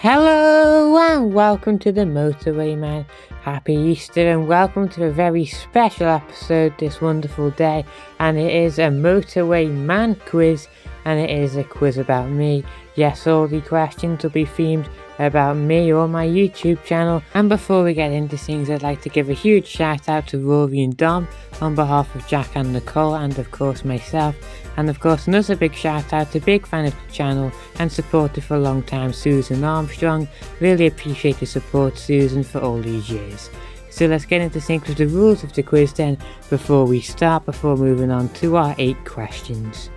Hello and welcome to the Motorway Man. Happy Easter and welcome to a very special episode this wonderful day, and it is a Motorway Man Quiz, and it is a quiz about me. Yes, all the questions will be themed about me or my YouTube channel. And before we get into things, I'd like to give a huge shout out to Rory and Dom on behalf of Jack and Nicole, and of course myself. And of course another big shout out to big fan of the channel and supporter for a long time, Susan Armstrong. Really appreciate the support, Susan, for all these years. So let's get into things with the rules of the quiz then before moving on to our 8 questions.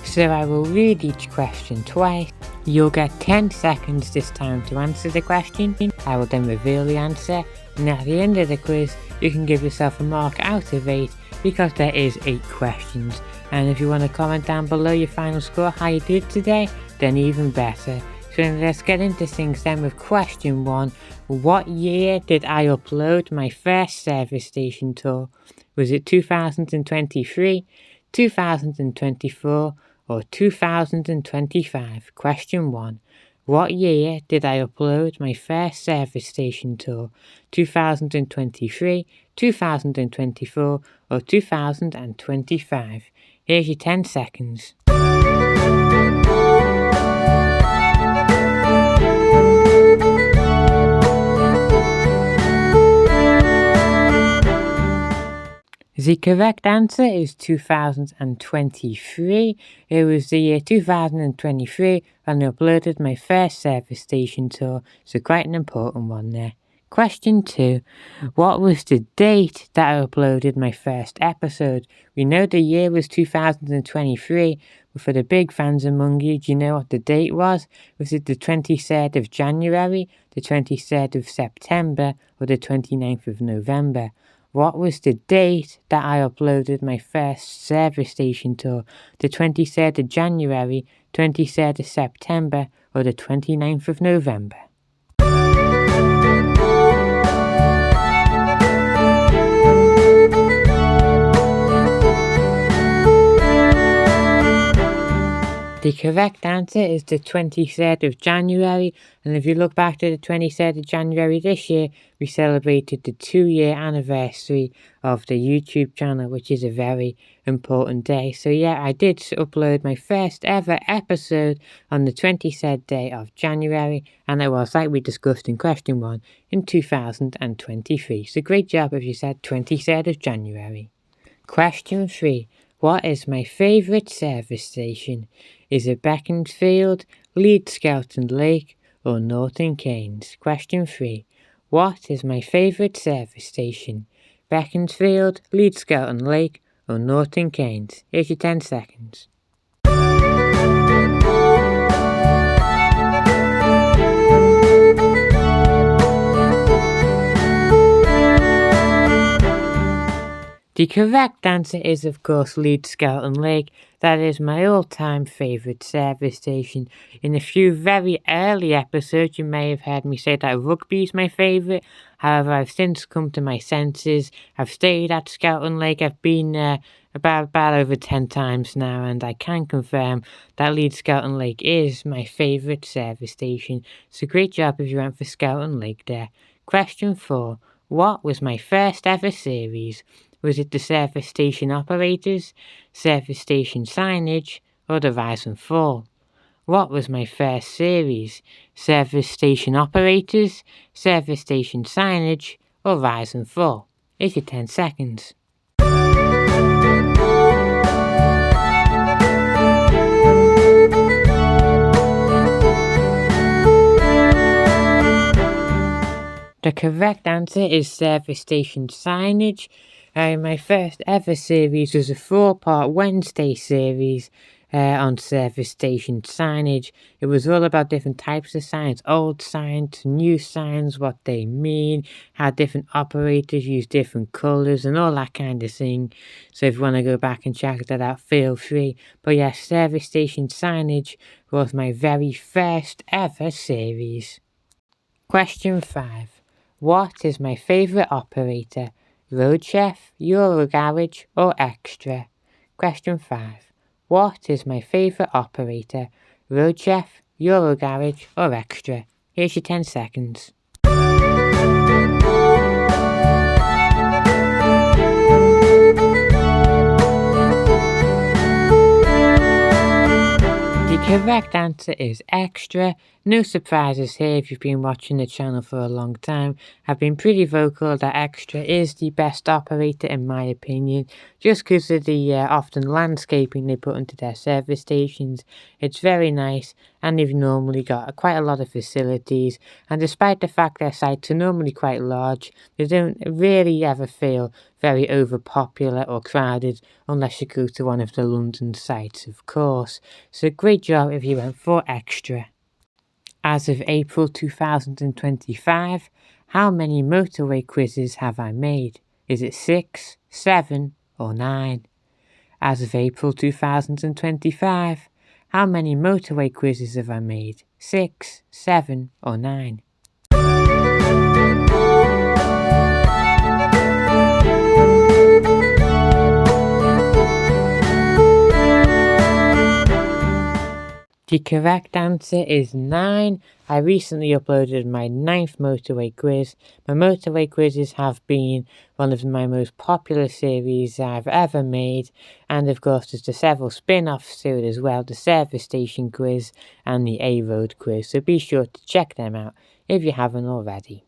So I will read each question twice. You'll get 10 seconds this time to answer the question. I will then reveal the answer, and at the end of the quiz you can give yourself a mark out of 8 because there is 8 questions. And if you want to comment down below your final score, how you did today, then even better. So let's get into things then with question 1. What year did I upload my first service station tour? Was it 2023, 2024 or 2025? Question 1. What year did I upload my first service station tour? 2023, 2024 or 2025? Here's your 10 seconds. The correct answer is 2023. It was the year 2023 when I uploaded my first service station tour, so quite an important one there. Question 2. What was the date that I uploaded my first episode? We know the year was 2023, but for the big fans among you, do you know what the date was? Was it the 23rd of January, the 23rd of September, or the 29th of November? What was the date that I uploaded my first service station tour? The 23rd of January, 23rd of September, or the 29th of November? The correct answer is the 23rd of January, and if you look back to the 23rd of January this year, we celebrated the 2-year anniversary of the YouTube channel, which is a very important day. So yeah, I did upload my first ever episode on the 23rd day of January, and it was, like we discussed in question 1, in 2023. So great job if you said 23rd of January. Question 3. What is my favourite service station? Is it Beaconsfield, Leeds Skelton Lake or Norton Keynes? Question 3. What is my favourite service station? Beaconsfield, Leeds Skelton Lake or Norton Keynes? Here's your 10 seconds. The correct answer is, of course, Leeds Skelton Lake. That is my all-time favourite service station. In a few very early episodes, you may have heard me say that rugby is my favourite. However, I've since come to my senses. I've stayed at Skelton Lake. I've been there about over 10 times now, and I can confirm that Leeds Skelton Lake is my favourite service station. So great job if you went for Skelton Lake there. Question 4. What was my first ever series? Was it the service station operators, service station signage, or the rise and fall? What was my first series? Service station operators, service station signage, or rise and fall? Here's your 10 seconds. The correct answer is service station signage. My first ever series was a 4-part Wednesday series on service station signage. It was all about different types of signs, old signs, new signs, what they mean, how different operators use different colours and all that kind of thing. So if you want to go back and check that out, feel free. But yes, service station signage was my very first ever series. Question 5. What is my favourite operator? Road Chef, Euro Garage or Extra? Question 5. What is my favourite operator? Road Chef, Euro Garage or Extra? Here's your 10 seconds. The correct answer is extra. No surprises here if you've been watching the channel for a long time. I've been pretty vocal that extra is the best operator in my opinion, just because of the often landscaping they put into their service stations. It's very nice, and they've normally got quite a lot of facilities, and despite the fact their sites are normally quite large, they don't really ever feel very overpopular or crowded unless you go to one of the London sites, of course. So great job if you went for extra. As of April 2025, how many motorway quizzes have I made? Is it 6, 7 or 9? As of April 2025, how many motorway quizzes have I made? 6, 7 or 9? The correct answer is 9. I recently uploaded my 9th motorway quiz. My motorway quizzes have been one of my most popular series I've ever made, and of course there's the several spin-offs to it as well, the service station quiz and the A-road quiz, so be sure to check them out if you haven't already.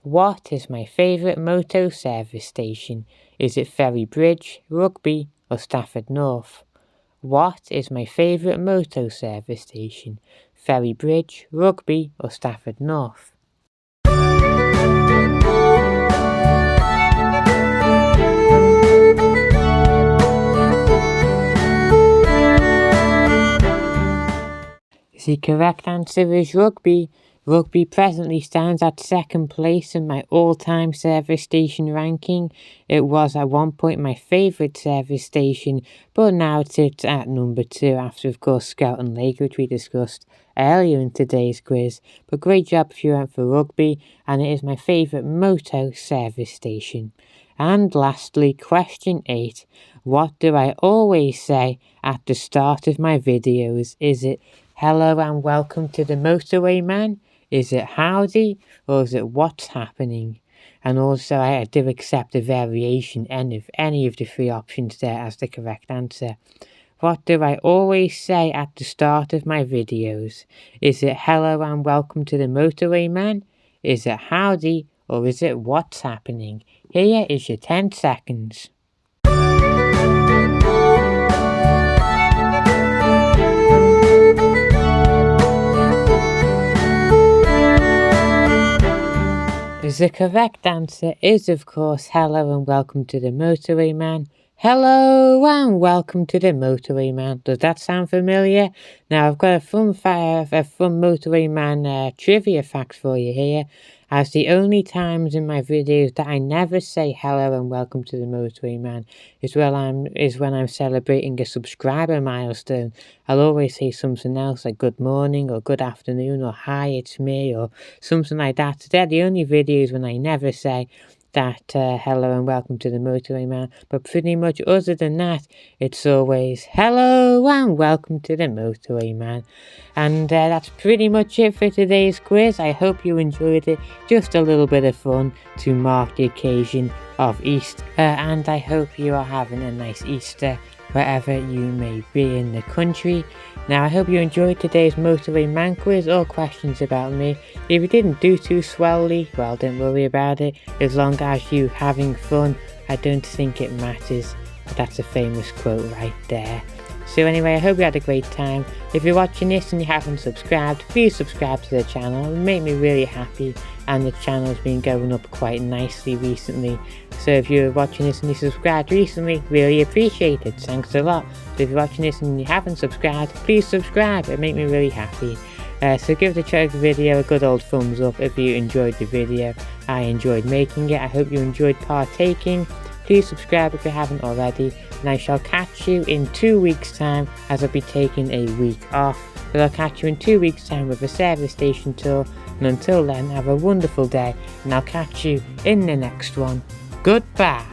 What is my favourite moto service station? Is it Ferry Bridge, Rugby or Stafford North? What is my favourite moto service station? Ferry Bridge, Rugby or Stafford North? The correct answer is Rugby. Rugby presently stands at 2nd place in my all-time service station ranking. It was at one point my favourite service station, but now it sits at number 2 after of course Skelton Lake, which we discussed earlier in today's quiz. But great job if you went for Rugby, and it is my favourite moto service station. And lastly, question 8. What do I always say at the start of my videos? Is it hello and welcome to the Motorway Man? Is it howdy, or is it what's happening? And also I do accept a variation of any of the 3 options there as the correct answer. What do I always say at the start of my videos? Is it hello and welcome to the Motorway Man? Is it howdy, or is it what's happening? Here is your 10 seconds. The correct answer is of course hello and welcome to the Motorway Man. Hello and welcome to the Motorway Man. Does that sound familiar? Now I've got a fun Motorway Man trivia fact for you here. As the only times in my videos that I never say hello and welcome to the Motorway Man is when I'm celebrating a subscriber milestone. I'll always say something else like good morning or good afternoon or hi it's me or something like that. So they're the only videos when I never say that hello and welcome to the Motorway Man, but pretty much other than that it's always hello and welcome to the Motorway Man. And that's pretty much it for today's quiz. I hope you enjoyed it. Just a little bit of fun to mark the occasion of Easter, and I hope you are having a nice Easter wherever you may be in the country. Now I hope you enjoyed today's Motorway Man quiz. All questions about me. If you didn't do too swellly, well don't worry about it. As long as you having fun, I don't think it matters. But that's a famous quote right there. So anyway, I hope you had a great time. If you're watching this and you haven't subscribed, please subscribe to the channel. It would make me really happy, and the channel's been going up quite nicely recently. So if you're watching this and you subscribed recently, really appreciate it. Thanks a lot. So if you're watching this and you haven't subscribed, please subscribe. It makes me really happy. So give the video a good old thumbs up if you enjoyed the video. I enjoyed making it. I hope you enjoyed partaking. Please subscribe if you haven't already, and I shall catch you in 2 weeks' time, as I'll be taking a week off. But I'll catch you in 2 weeks' time with a service station tour, and until then, have a wonderful day, and I'll catch you in the next one. Goodbye.